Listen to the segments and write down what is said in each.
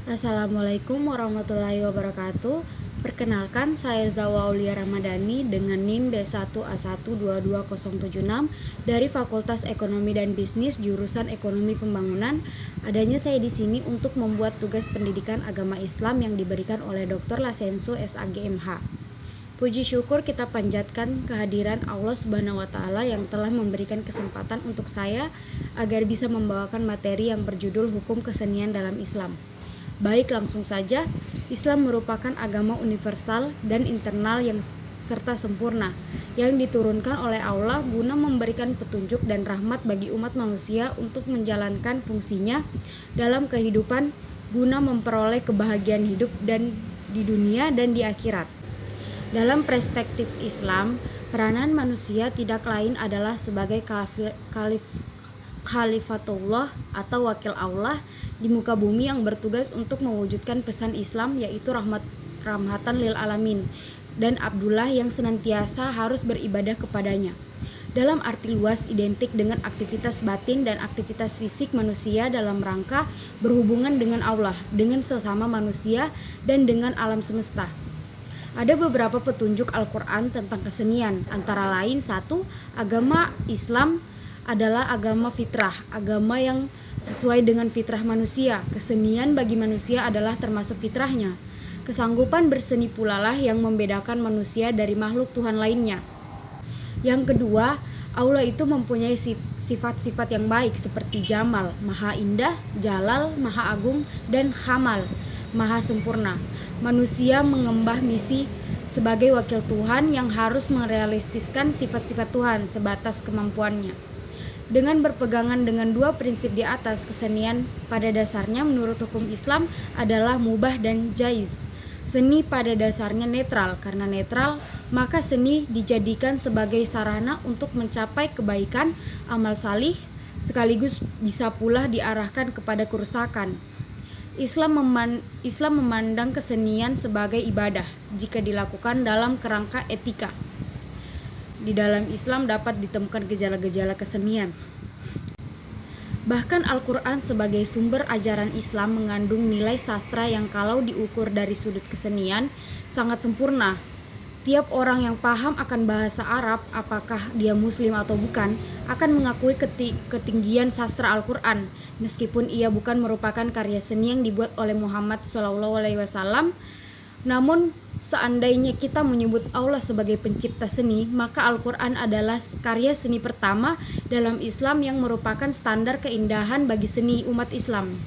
Assalamualaikum warahmatullahi wabarakatuh. Perkenalkan, saya Zawa Aulia Ramadhani dengan NIM B1A1220076 dari Fakultas Ekonomi dan Bisnis jurusan Ekonomi Pembangunan. Adanya saya di sini untuk membuat tugas pendidikan agama Islam yang diberikan oleh Dr. Lasensu SAGMH. Puji syukur kita panjatkan kehadiran Allah Subhanahu wa taala yang telah memberikan kesempatan untuk saya agar bisa membawakan materi yang berjudul Hukum Kesenian dalam Islam. Baik, langsung saja. Islam merupakan agama universal dan internal yang serta sempurna yang diturunkan oleh Allah guna memberikan petunjuk dan rahmat bagi umat manusia untuk menjalankan fungsinya dalam kehidupan guna memperoleh kebahagiaan hidup dan di dunia dan di akhirat. Dalam perspektif Islam, peranan manusia tidak lain adalah sebagai khalifatullah atau wakil Allah di muka bumi yang bertugas untuk mewujudkan pesan Islam, yaitu rahmatan lil alamin, dan Abdullah yang senantiasa harus beribadah kepadanya. Dalam arti luas identik dengan aktivitas batin dan aktivitas fisik manusia dalam rangka berhubungan dengan Allah, dengan sesama manusia, dan dengan alam semesta. Ada beberapa petunjuk Al-Quran tentang kesenian, antara lain 1. Agama Islam adalah agama fitrah, agama yang sesuai dengan fitrah manusia. Kesenian bagi manusia adalah termasuk fitrahnya. Kesanggupan berseni pula lah yang membedakan manusia dari makhluk Tuhan lainnya. Yang kedua, Allah itu mempunyai sifat-sifat yang baik seperti Jamal, maha indah, Jalal, maha agung, dan Kamal, maha sempurna. Manusia mengembah misi sebagai wakil Tuhan yang harus merealistiskan sifat-sifat Tuhan sebatas kemampuannya. Dengan berpegangan dengan dua prinsip di atas, kesenian pada dasarnya menurut hukum Islam adalah mubah dan jaiz. Seni pada dasarnya netral, karena netral maka seni dijadikan sebagai sarana untuk mencapai kebaikan, amal salih, sekaligus bisa pula diarahkan kepada kerusakan. Islam memandang kesenian sebagai ibadah jika dilakukan dalam kerangka etika. Di dalam Islam dapat ditemukan gejala-gejala kesenian. Bahkan Al-Quran sebagai sumber ajaran Islam mengandung nilai sastra yang kalau diukur dari sudut kesenian sangat sempurna. Tiap orang yang paham akan bahasa Arab, apakah dia muslim atau bukan, akan mengakui ketinggian sastra Al-Quran, meskipun ia bukan merupakan karya seni yang dibuat oleh Muhammad SAW. Namun, seandainya kita menyebut Allah sebagai pencipta seni, maka Al-Quran adalah karya seni pertama dalam Islam yang merupakan standar keindahan bagi seni umat Islam.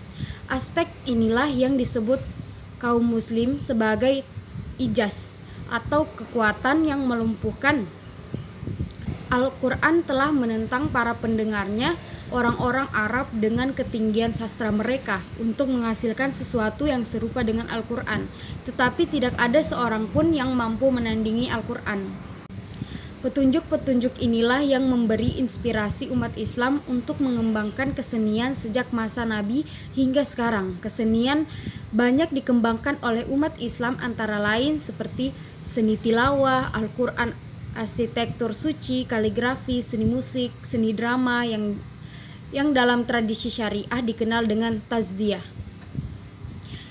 Aspek inilah yang disebut kaum muslim sebagai ijaz, atau kekuatan yang melumpuhkan. Al-Quran telah menentang para pendengarnya, orang-orang Arab, dengan ketinggian sastra mereka untuk menghasilkan sesuatu yang serupa dengan Al-Quran, tetapi tidak ada seorang pun yang mampu menandingi Al-Quran. Petunjuk-petunjuk inilah yang memberi inspirasi umat Islam untuk mengembangkan kesenian sejak masa Nabi hingga sekarang. Kesenian banyak dikembangkan oleh umat Islam antara lain seperti seni tilawah, Al-Quran, arsitektur suci, kaligrafi, seni musik, seni drama yang dalam tradisi syariah dikenal dengan tazkiyah.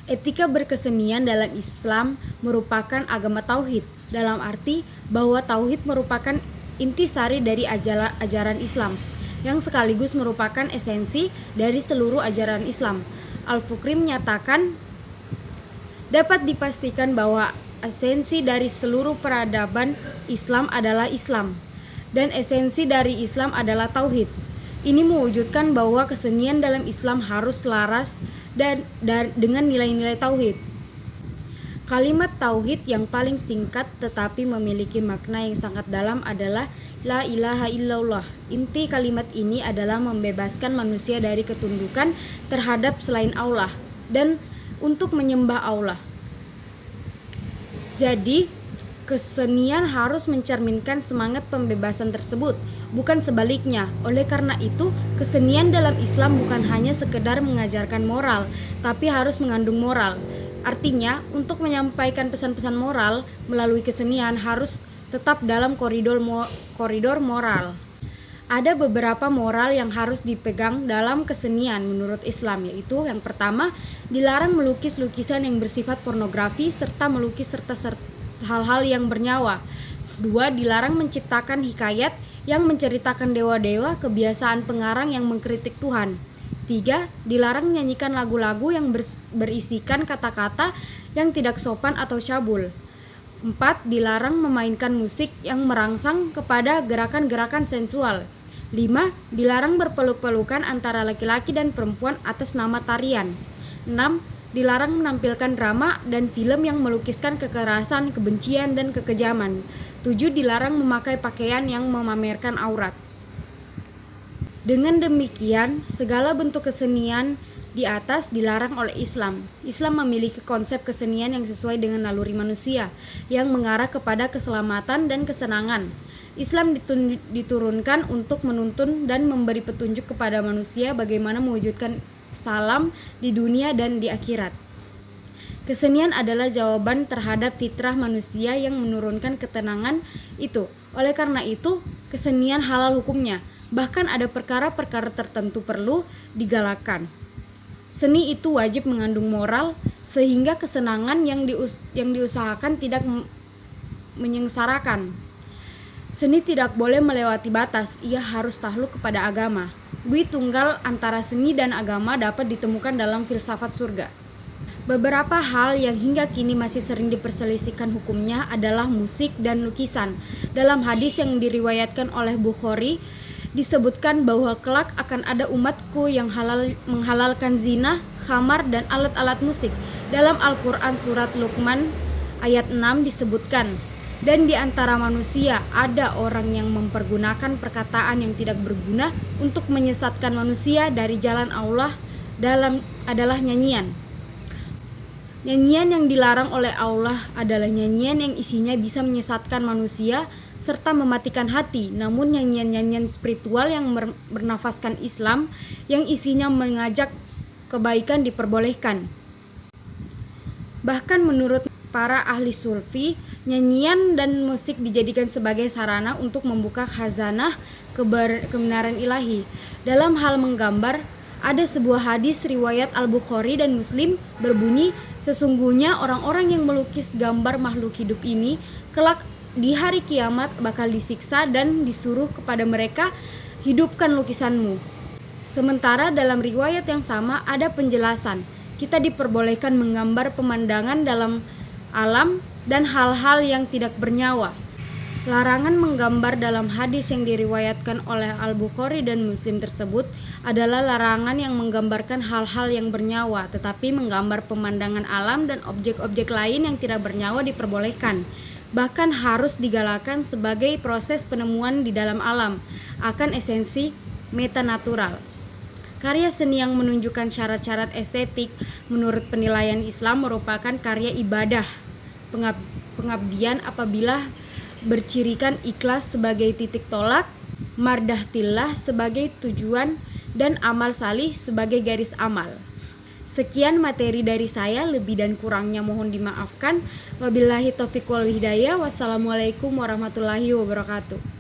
Etika berkesenian dalam Islam merupakan agama tauhid, dalam arti bahwa tauhid merupakan intisari dari ajaran Islam, yang sekaligus merupakan esensi dari seluruh ajaran Islam. Al-Fukri menyatakan, dapat dipastikan bahwa esensi dari seluruh peradaban Islam adalah Islam, dan esensi dari Islam adalah tauhid. Ini mewujudkan bahwa kesenian dalam Islam harus selaras dan dengan nilai-nilai tauhid. Kalimat tauhid yang paling singkat tetapi memiliki makna yang sangat dalam adalah La ilaha illallah. Inti kalimat ini adalah membebaskan manusia dari ketundukan terhadap selain Allah dan untuk menyembah Allah. Jadi, kesenian harus mencerminkan semangat pembebasan tersebut, bukan sebaliknya. Oleh karena itu, kesenian dalam Islam bukan hanya sekedar mengajarkan moral, tapi harus mengandung moral. Artinya, untuk menyampaikan pesan-pesan moral melalui kesenian harus tetap dalam koridor moral. Ada beberapa moral yang harus dipegang dalam kesenian menurut Islam, yaitu yang pertama, dilarang melukis lukisan yang bersifat pornografi serta melukis serta hal-hal yang bernyawa. 2. Dilarang menciptakan hikayat yang menceritakan dewa-dewa, kebiasaan pengarang yang mengkritik Tuhan. 3. Dilarang menyanyikan lagu-lagu yang berisikan kata-kata yang tidak sopan atau cabul. 4. Dilarang memainkan musik yang merangsang kepada gerakan-gerakan sensual. 5. Dilarang berpeluk-pelukan antara laki-laki dan perempuan atas nama tarian. 6. Dilarang menampilkan drama dan film yang melukiskan kekerasan, kebencian, dan kekejaman. 7. Dilarang memakai pakaian yang memamerkan aurat. Dengan demikian, segala bentuk kesenian di atas dilarang oleh Islam. Islam memiliki konsep kesenian yang sesuai dengan naluri manusia, yang mengarah kepada keselamatan dan kesenangan. Islam diturunkan untuk menuntun dan memberi petunjuk kepada manusia bagaimana mewujudkan salam di dunia dan di akhirat. Kesenian adalah jawaban terhadap fitrah manusia yang menurunkan ketenangan itu. Oleh karena itu, kesenian halal hukumnya. Bahkan ada perkara-perkara tertentu perlu digalakkan. Seni itu wajib mengandung moral, sehingga kesenangan yang diusahakan tidak menyengsarakan. Seni tidak boleh melewati batas, ia harus takluk kepada agama. Dui tunggal antara seni dan agama dapat ditemukan dalam filsafat surga. Beberapa hal yang hingga kini masih sering diperselisihkan hukumnya adalah musik dan lukisan. Dalam hadis yang diriwayatkan oleh Bukhari, disebutkan bahwa kelak akan ada umatku yang menghalalkan zina, khamar, dan alat-alat musik. Dalam Al-Quran surat Luqman ayat 6 disebutkan, dan di antara manusia ada orang yang mempergunakan perkataan yang tidak berguna untuk menyesatkan manusia dari jalan Allah adalah nyanyian. Nyanyian yang dilarang oleh Allah adalah nyanyian yang isinya bisa menyesatkan manusia serta mematikan hati. Namun nyanyian-nyanyian spiritual yang bernafaskan Islam yang isinya mengajak kebaikan diperbolehkan. Bahkan menurut para ahli sufi, nyanyian dan musik dijadikan sebagai sarana untuk membuka khazanah kebenaran ilahi. Dalam hal menggambar, ada sebuah hadis riwayat Al-Bukhari dan Muslim berbunyi, sesungguhnya orang-orang yang melukis gambar makhluk hidup ini kelak di hari kiamat bakal disiksa dan disuruh kepada mereka, hidupkan lukisanmu. Sementara dalam riwayat yang sama ada penjelasan, kita diperbolehkan menggambar pemandangan dalam alam dan hal-hal yang tidak bernyawa. Larangan menggambar dalam hadis yang diriwayatkan oleh Al-Bukhari dan Muslim tersebut adalah larangan yang menggambarkan hal-hal yang bernyawa, tetapi menggambar pemandangan alam dan objek-objek lain yang tidak bernyawa diperbolehkan. Bahkan harus digalakkan sebagai proses penemuan di dalam alam akan esensi metanatural. Karya seni yang menunjukkan syarat-syarat estetik menurut penilaian Islam merupakan karya ibadah pengabdian apabila bercirikan ikhlas sebagai titik tolak, mardahtillah sebagai tujuan, dan amal salih sebagai garis amal. Sekian materi dari saya, lebih dan kurangnya mohon dimaafkan. Wabillahi taufiq wal hidayah. Wassalamualaikum warahmatullahi wabarakatuh.